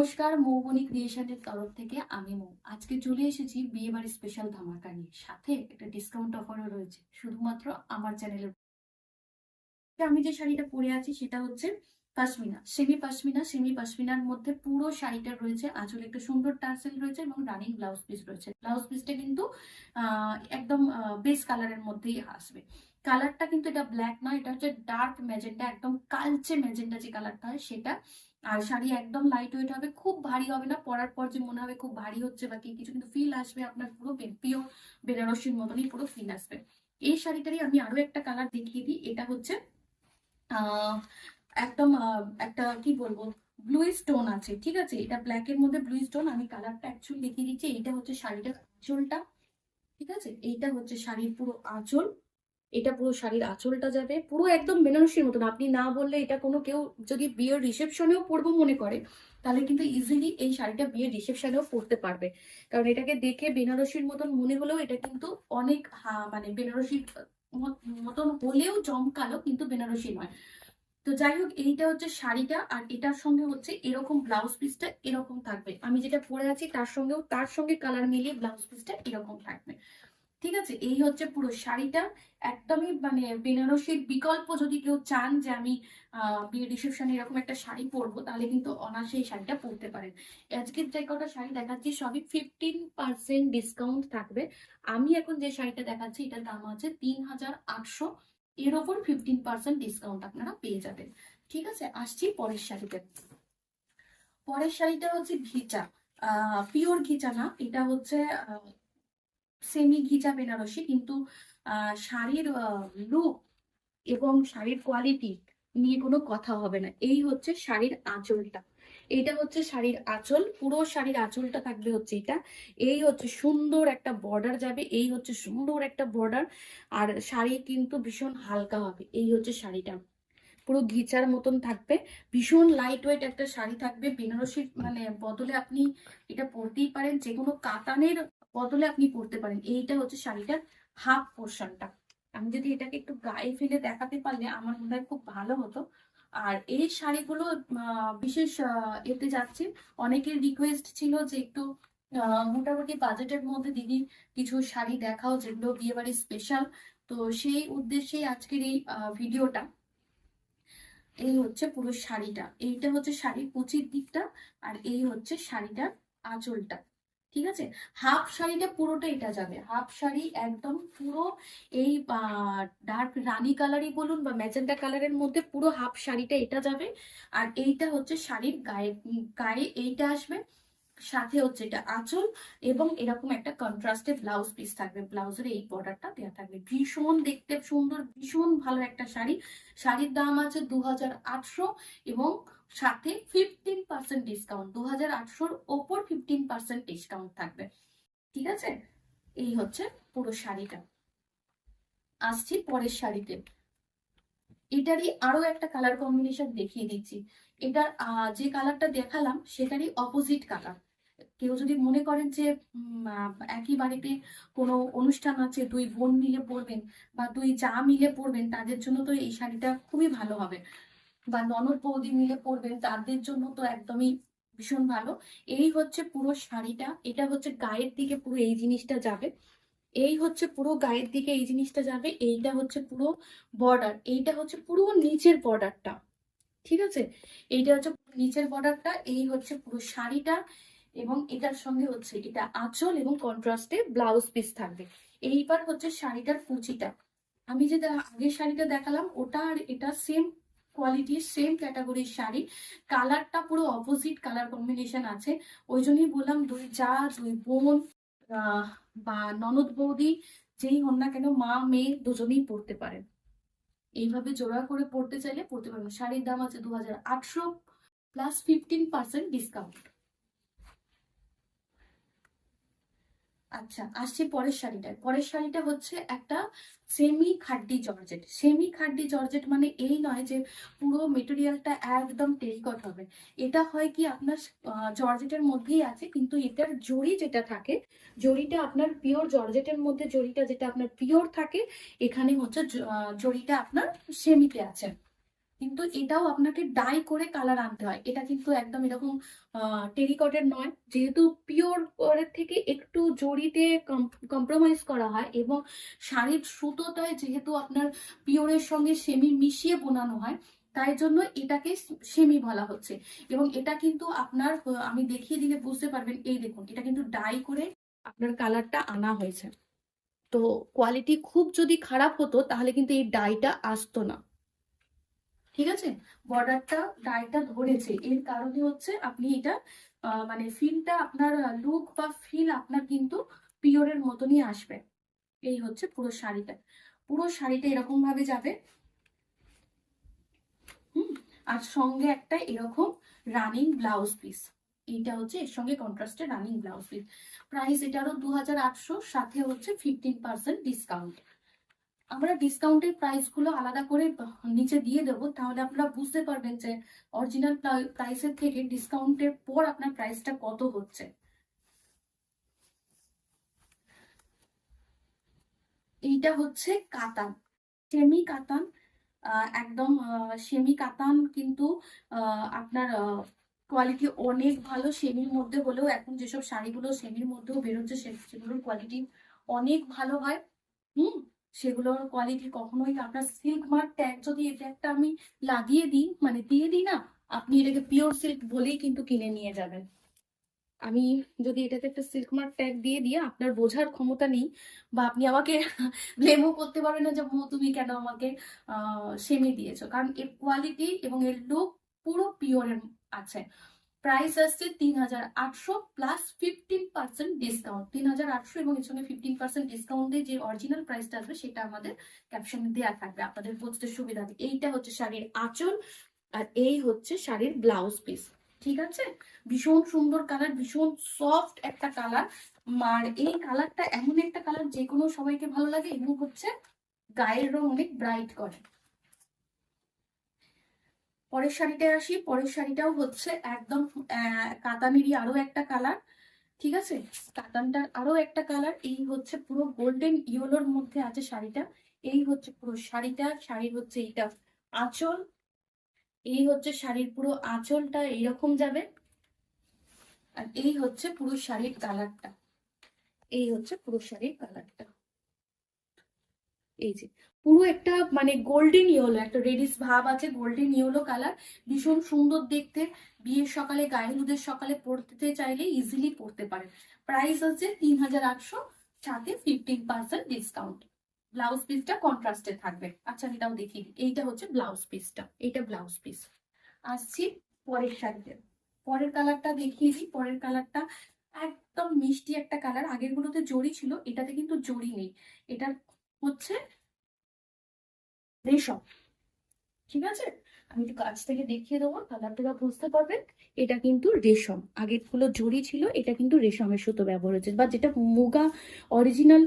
নমস্কার, মৌবনী ক্রিয়েশনের তরফ থেকে আমি মৌ। আজকে চলে এসেছি বিয়ে বাড়ির স্পেশাল ধামাকা নিয়ে, সাথে একটা ডিসকাউন্ট অফারও রয়েছে শুধুমাত্র আমার চ্যানেলের। আমি যে শাড়িটা পরে আছি সেটা হচ্ছে পাশমিনা, সেমি পাশমিনার মধ্যে পুরো শাড়িটা রয়েছে। আঁচলে একটা সুন্দর টার্সেল রয়েছে এবং রানিং ব্লাউজ পিস রয়েছে। ব্লাউজ পিসটা কিন্তু একদম বেস কালারের মধ্যেই আসবে। কালারটা কিন্তু এটা ব্ল্যাক নয়, এটা হচ্ছে ডার্ক ম্যাজেন্টা, একদম কালচে ম্যাজেন্টা যে কালারটা হয় সেটা। আর শাড়ি একদম লাইট ওয়েট হবে, খুব ভারী হবে না, পরার পর যে মনে হবে খুব ভারী হচ্ছে বা কি কিছু, কিন্তু ফিল আসবে আপনার পুরো পিওর বেনারসির মতনই পুরো ফিল আসবে। এই শাড়িটারই আমি আরো একটা কালার দেখিয়ে দিই। এটা হচ্ছে আহ একদম একটা কি বলবো, ব্লু স্টোন আছে, ঠিক আছে। এটা ব্ল্যাক এর মধ্যে ব্লু স্টোন। আমি কালারটা অ্যাকচুয়ালি দেখিয়ে দিচ্ছি। এইটা হচ্ছে শাড়িটার আঁচলটা, ঠিক আছে। এইটা হচ্ছে শাড়ির পুরো আঁচল। এটা পুরো শাড়ির আঁচলটা যাবে পুরো একদম বেনারসির মতন। আপনি না বললে এটা কোনো কেউ যদি বিয়ের রিসেপশনেও পরবো মনে করে, তাহলে কিন্তু ইজিলি এই শাড়িটা বিয়ের রিসেপশনেও পরতে পারবে। কারণ এটাকে দেখে বেনারসির মতন মনে হলেও এটা কিন্তু অনেক মানে বেনারসির মতন হলেও জমকালো, কিন্তু বেনারসি নয়। তো যাই হোক, এইটা হচ্ছে শাড়িটা, আর এটার সঙ্গে হচ্ছে এরকম ব্লাউজ পিসটা এরকম থাকবে। আমি যেটা পরে আছি তার সঙ্গে কালার মিলিয়ে ব্লাউজ পিসটা এরকম থাকবে, ঠিক আছে। এই হচ্ছে পুরো শাড়িটা। একদমই মানে বেনারসির বিকল্প যদি কেউ চান যে আমি বিয়ের রিসেপশনে এরকম একটা শাড়ি পরবো, তাহলে কিন্তু অনায়াসে এই শাড়িটা পরতে পারেন। আজকে যে কটা শাড়ি দেখাচ্ছি সবই 15% ডিসকাউন্ট থাকবে। আমি এখন যে শাড়িটা দেখাচ্ছি এটার দাম আছে 3800। এর ওপর 15% ডিসকাউন্ট আপনারা পেয়ে যাবেন, ঠিক আছে। আসছি পরের শাড়িতে। পরের শাড়িটা হচ্ছে ঘিচা, পিওর ঘিচা না, এটা হচ্ছে সেমি ঘিচা বেনারসি, কিন্তু শাড়ির লুক এবং শাড়ির কোয়ালিটি নিয়ে কোনো কথা হবে না। এই হচ্ছে শাড়ির আঁচলটা, এটা হচ্ছে শাড়ির আঁচল, পুরো শাড়ির আঁচলটা থাকবে হচ্ছে এটা। এই হচ্ছে সুন্দর একটা বর্ডার যাবে, এই হচ্ছে সুন্দর একটা বর্ডার। আর শাড়ি কিন্তু ভীষণ হালকা হবে। এই হচ্ছে শাড়িটা পুরো ঘিচার মতন থাকবে, ভীষণ লাইট ওয়েট একটা শাড়ি থাকবে। বেনারসির মানে বদলে আপনি এটা পরতেই পারেন, যে কোনো কাতানের বদলে আপনি পরতে পারেন। এইটা হচ্ছে শাড়িটার হাফ পোর্শনটা। আমি যদি এটাকে একটু গায়ে ফেলে দেখাতে পারলে আমার মনে হয় খুব ভালো হতো। আর এই শাড়িগুলো বিশেষ এতে যাচ্ছে, অনেকের রিকোয়েস্ট ছিল যে একটু মোটামুটি বাজেটের মধ্যে দিদি কিছু শাড়ি দেখাও যেগুলো বিয়ে বাড়ির স্পেশাল। তো সেই উদ্দেশ্যেই আজকের এই ভিডিওটা। এই হচ্ছে পুরো শাড়িটা, এইটা হচ্ছে শাড়ির কুচির দিকটা, আর এই হচ্ছে শাড়িটার আঁচলটা, ঠিক আছে। হাফ শাড়িটা পুরোটা এটা যাবে, হাফ শাড়ি একদম পুরো এই ডার্ক রানী কালারই বলুন বা ম্যাজেন্টা কালারের মধ্যে পুরো হাফ শাড়িটা এটা যাবে। আর এইটা হচ্ছে শাড়ির গায়ে, গায়ে এইটা আসবে, সাথে হচ্ছে এটা আঁচল, এবং এরকম একটা কন্ট্রাস্টে ব্লাউজ পিস থাকবে। ব্লাউজের এই বর্ডারটা দেওয়া থাকবে, ভীষণ দেখতে সুন্দর, ভীষণ ভালো একটা শাড়ি। শাড়ির দাম আছে 2800, এবং সাথে 15% ডিসকাউন্ট, 2800-র ওপর 15% ডিসকাউন্ট থাকবে, ঠিক আছে। এই হচ্ছে পুরো শাড়িটা। আসছি পরের শাড়িতে। এটারই আরো একটা কালার কম্বিনেশন দেখিয়ে দিচ্ছি। এটার যে কালারটা দেখালাম সেটারই অপোজিট কালার। কেউ যদি মনে করেন যে একই বাড়িতে কোনো অনুষ্ঠান আছে, দুই বোন মিলে পরবেন বা দুই যা মিলে পরবেন, তাদের জন্য তো এই শাড়িটা খুবই ভালো হবে। বা ননদ বৌদি মিলে পরবেন, তাদের জন্য তো একদমই ভীষণ ভালো। এই হচ্ছে পুরো শাড়িটা, এটা হচ্ছে গায়ের দিকে পুরো এই জিনিসটা যাবে। এই হচ্ছে পুরো গায়ের দিকে এই জিনিসটা যাবে। এইটা হচ্ছে পুরো বর্ডার, এইটা হচ্ছে পুরো নিচের বর্ডারটা, ঠিক আছে। এইটা হচ্ছে নিচের বর্ডারটা, এই হচ্ছে পুরো শাড়িটা, এবং এটার সঙ্গে হচ্ছে এটা আঁচল এবং কন্ট্রাস্টে ব্লাউজ পিস থাকবে। এইবার হচ্ছে শাড়িটার কুচিটা। আমি যেটা আগের শাড়িটা দেখালাম ওটা আর এটা সেম কোয়ালিটির সেম ক্যাটাগরির শাড়ি। কালারটা পুরো অপোজিট কালার কম্বিনেশন আছে। ওই জন্যই বললাম দুই যা, দুই বোন বা ননদ বৌদি যেই হন না কেন, মা মেয়ে দুজনেই পরতে পারেন। এইভাবে জোড়া করে পড়তে চাইলে পড়তে পারবেন। শাড়ির দাম আছে 2800 প্লাস 15% ডিসকাউন্ট। আচ্ছা, আসছি পরের শাড়িটায়। পরের শাড়িটা হচ্ছে একটা সেমি খাড্ডি জর্জেট। সেমি খাড্ডি জর্জেট মানে এই নয় যে পুরো মেটেরিয়ালটা একদম টেরিকট হবে। এটা হয় কি আপনার জর্জেটের মধ্যেই আছে, কিন্তু এটার জড়ি যেটা থাকে, জড়িটা আপনার পিওর জর্জেটের মধ্যে, জড়িটা যেটা আপনার পিওর থাকে, এখানে হচ্ছে জড়িটা আপনার সেমিতে আছে। কিন্তু এটাও আপনাকে ডাই করে কালার আনতে হয়। এটা কিন্তু একদম এরকম টেরিকটের নয়, যেহেতু পিওর এর থেকে একটু জরিতে কম্প্রোমাইজ করা হয়, এবং শাড়ির সুতোটায় যেহেতু আপনার পিওরের সঙ্গে সেমি মিশিয়ে বোনানো হয়, তাই জন্য এটাকে সেমি বলা হচ্ছে। এবং এটা কিন্তু আপনার আমি দেখিয়ে দিলে বুঝতে পারবেন, এই দেখুন এটা কিন্তু ডাই করে আপনার কালারটা আনা হয়েছে। তো কোয়ালিটি খুব যদি খারাপ হতো তাহলে কিন্তু এই ডাইটা আসতো না। ঠিক আছে, বর্ডারটা ডাইটা ধরেছে, এর কারণে হচ্ছে আপনি এটা মানে ফিলটা আপনার লুক বা ফিল আপনার কিন্তু পিওরের মতনই আসবে। এই হচ্ছে পুরো শাড়িটা, পুরো শাড়িটা এরকম ভাবে যাবে। হুম, আর সঙ্গে একটা এরকম রানিং ব্লাউজ পিস, এইটা হচ্ছে এর সঙ্গে কন্ট্রাস্টে রানিং ব্লাউজ পিস। প্রাইস এটারও 2800, সাথে হচ্ছে 15% ডিসকাউন্ট। আমরা ডিসকাউন্টের প্রাইস গুলো আলাদা করে নিচে দিয়ে দেবো, তাহলে আপনারা বুঝতে পারবেন যে অরিজিনাল প্রাইসের থেকে ডিসকাউন্টের পর আপনার প্রাইসটা কত হচ্ছে। এইটা হচ্ছে কাতান, সেমি কাতান, একদম সেমি কাতান, কিন্তু আপনার কোয়ালিটি অনেক ভালো। সেমির মধ্যে হলেও এখন যেসব শাড়িগুলো সেমির মধ্যেও বেরোচ্ছে সেগুলোর কোয়ালিটি অনেক ভালো হয়। হুম, সেগুলোর কোয়ালিটি কখনোই আপনার সিল্ক মার্ক ট্যাগ যদি এটা একটা আমি লাগিয়ে দিই, মানে দিয়ে দিই না, আপনি এটাকে পিওর সিল্ক বলেই কিন্তু কিনে নিয়ে যাবেন। আমি যদি এটাতে একটা সিল্ক মার্ক ট্যাগ দিয়ে দিয়ে আপনার বোঝার ক্ষমতা নেই, বা আপনি আমাকে ব্লেমও করতে পারবেন না যে তুমি কেন আমাকে সেমি দিয়েছো, কারণ এর কোয়ালিটি এবং এর লুক পুরো পিওরের আছে। প্রাইস আসছে 3800 প্লাস 15% ডিসকাউন্ট। 3800 এবং এর সঙ্গে 15% ডিসকাউন্ট দিয়ে যে অরিজিনাল প্রাইসটা আসবে সেটা আমাদের ক্যাপশনে দেওয়া থাকবে, আপনাদের বুঝতে সুবিধা হবে। এইটা হচ্ছে শাড়ির আঁচল, আর এই হচ্ছে শাড়ির ব্লাউজ পিস। ঠিক আছে, ভীষণ সুন্দর কালার, ভীষণ সফট একটা কালার। আর এই কালারটা এমন একটা কালার যে কোনো সবাইকে ভালো লাগে, এবং হচ্ছে গায়ের রং অনেক ব্রাইট করে। পরের শাড়িটায় আসি, পরের শাড়িটাও হচ্ছে একদম কাতানেরই আরো একটা কালার। ঠিক আছে, কাতানটার আরো একটা কালার, এই হচ্ছে পুরো গোল্ডেন ইয়েলোর মধ্যে আছে শাড়িটা। এই হচ্ছে পুরো শাড়িটা, শাড়ির হচ্ছে এইটা আঁচল, এই হচ্ছে শাড়ির পুরো আঁচলটা এইরকম যাবে। আর এই হচ্ছে পুরো শাড়ির কালারটা, এই হচ্ছে পুরো শাড়ির কালারটা। এই যে পুরো একটা মানে গোল্ডেন ইয়েলো, একটা রেডিশ ভাব আছে, গোল্ডেন ইয়েলো কালার, ভীষণ সুন্দর দেখতে। বিয়ের সকালে, গায়ে হলুদের সকালে পরতে চাইলে ইজিলি পরতে পারেন। প্রাইস হচ্ছে 3800, সাথে 15% ডিসকাউন্ট। ব্লাউজ পিসটা কন্ট্রাস্টে থাকবে। আচ্ছা, আমি এটাও দেখিয়ে দিই, এইটা হচ্ছে ব্লাউজ পিসটা, এইটা ব্লাউজ পিস। আসছি পরের শাড়িতে, পরের কালারটা দেখিয়ে দিই। পরের কালারটা একদম মিষ্টি একটা কালার, আগের গুলোতে জরি ছিল, এটাতে কিন্তু জরি নেই, এটা হচ্ছে রেশম। ঠিক আছে, আমি একটু কাছ থেকে দেখিয়ে দেবো, তাহলে আপনারা বুঝতে পারবেন। এটা কিন্তু রেশম, আগের গুলো জরি ছিল, এটা কিন্তু রেশমের সুতো ব্যবহার হচ্ছে, বা যেটা মুগা অরিজিনাল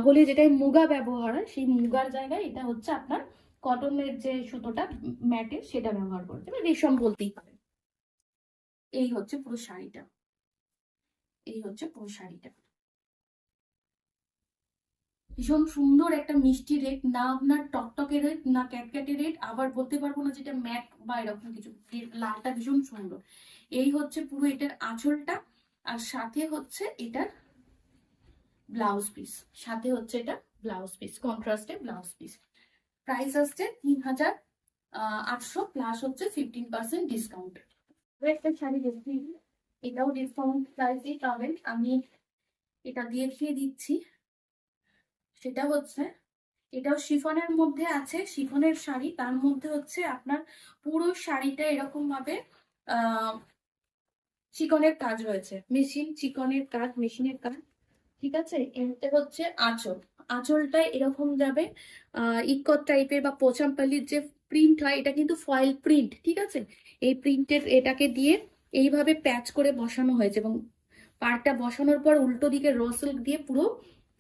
হলে যেটাই মুগা ব্যবহার হয়, সেই মুগার জায়গায় এটা হচ্ছে আপনার কটনের যে সুতোটা ম্যাটের, সেটা ব্যবহার করেছে, বা রেশম বলতেই পারেন। এই হচ্ছে পুরো শাড়িটা, এই হচ্ছে পুরো শাড়িটা। ভীষণ সুন্দর একটা মিষ্টি রেড, না আপনার টকটকে রেড না ক্যাটক্যাটে রেড, আবার বলতে পারবো না যেটা ম্যাট বা এরকম কিছু। লালটা ভীষণ সুন্দর। এই হচ্ছে পুরো এটার আঁচলটা, আর সাথে হচ্ছে এটার ব্লাউজ পিস, সাথে হচ্ছে এটা ব্লাউজ পিস, কন্ট্রাস্টে ব্লাউজ পিস। প্রাইস আসছে 3800, প্লাস হচ্ছে 15% ডিসকাউন্ট। একটা শাড়ি দেখি, এটাও ডিসকাউন্ট প্রাইসেই পাবেন, আমি এটা দেখিয়ে দিচ্ছি। সেটা হচ্ছে, এটাও শিফনের মধ্যে আছে, শিফনের শাড়ি, তার মধ্যে হচ্ছে আপনার পুরো শাড়িটা এরকম ভাবে আহ চিকনের কাজ রয়েছে, মেশিন চিকনের কাজ, মেশিনের কাজ। ঠিক আছে, এটা হচ্ছে আঁচল, আঁচলটা এরকম যাবে ইকত টাইপের বা পোচামপাল্লির যে প্রিন্ট হয়, এটা কিন্তু ফয়েল প্রিন্ট। ঠিক আছে, এই প্রিন্টের এটাকে দিয়ে এইভাবে প্যাচ করে বসানো হয়েছে, এবং পাড়টা বসানোর পর উল্টো দিকে র সিল্ক দিয়ে পুরো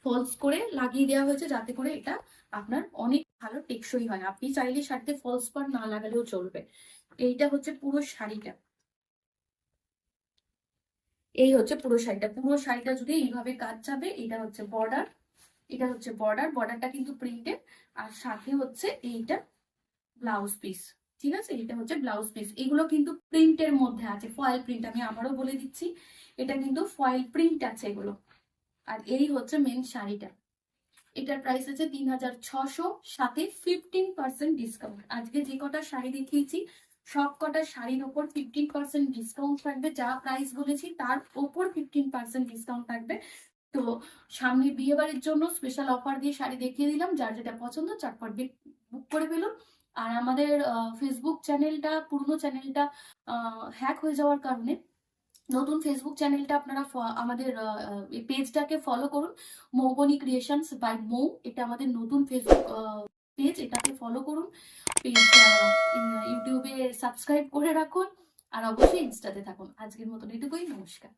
ফলস করে লাগিয়ে দেওয়া হয়েছে, যাতে করে এটা আপনার অনেক ভালো টেকসই হয়। আপনি চাইলে শাড়িতে ফলস পাড় না লাগালেও চলবে। এইটা হচ্ছে পুরো শাড়িটা, এই হচ্ছে পুরো শাড়িটা। পুরো শাড়িটা যদি এইভাবে কাজ যাবে, এটা হচ্ছে বর্ডার, এটা হচ্ছে বর্ডার, বর্ডারটা কিন্তু প্রিন্টেড, আর সাথে হচ্ছে এইটা ব্লাউজ পিস। ঠিক আছে, এটা হচ্ছে ব্লাউজ পিস। এগুলো কিন্তু প্রিন্টের মধ্যে আছে, ফয়েল প্রিন্ট, আমি আবারও বলে দিচ্ছি এটা কিন্তু ফয়েল প্রিন্ট আছে এগুলো। আর এই হচ্ছে মেন শাড়িটা, এটার প্রাইস আছে 3600, সাথে 15% ডিসকাউন্ট। আজকে যে কটা শাড়ি দেখিয়েছি সব কটা শাড়ির ওপর 15% ডিসকাউন্ট থাকবে, যা প্রাইস বলেছি তার ওপর 15% ডিসকাউন্ট থাকবে। তো সামনে বিয়ে বাড়ির জন্য স্পেশাল অফার দিয়ে শাড়ি দেখিয়ে দিলাম, যার যেটা পছন্দ চটপট বুক করে ফেলুন। আর আমাদের ফেসবুক চ্যানেলটা, পুরনো চ্যানেলটা হ্যাক হয়ে যাওয়ার কারণে নতুন ফেসবুক চ্যানেলটা আপনারা আমাদের পেজটাকে ফলো করুন, মৌবনী ক্রিয়েশনস বাই মৌ, এটা আমাদের নতুন ফেসবুক পেজ, এটাকে ফলো করুন। পেজ ইউটিউবে সাবস্ক্রাইব করে রাখুন, আর অবশ্যই ইনস্টাতে থাকুন। আজকের মতন এটুকুই, নমস্কার।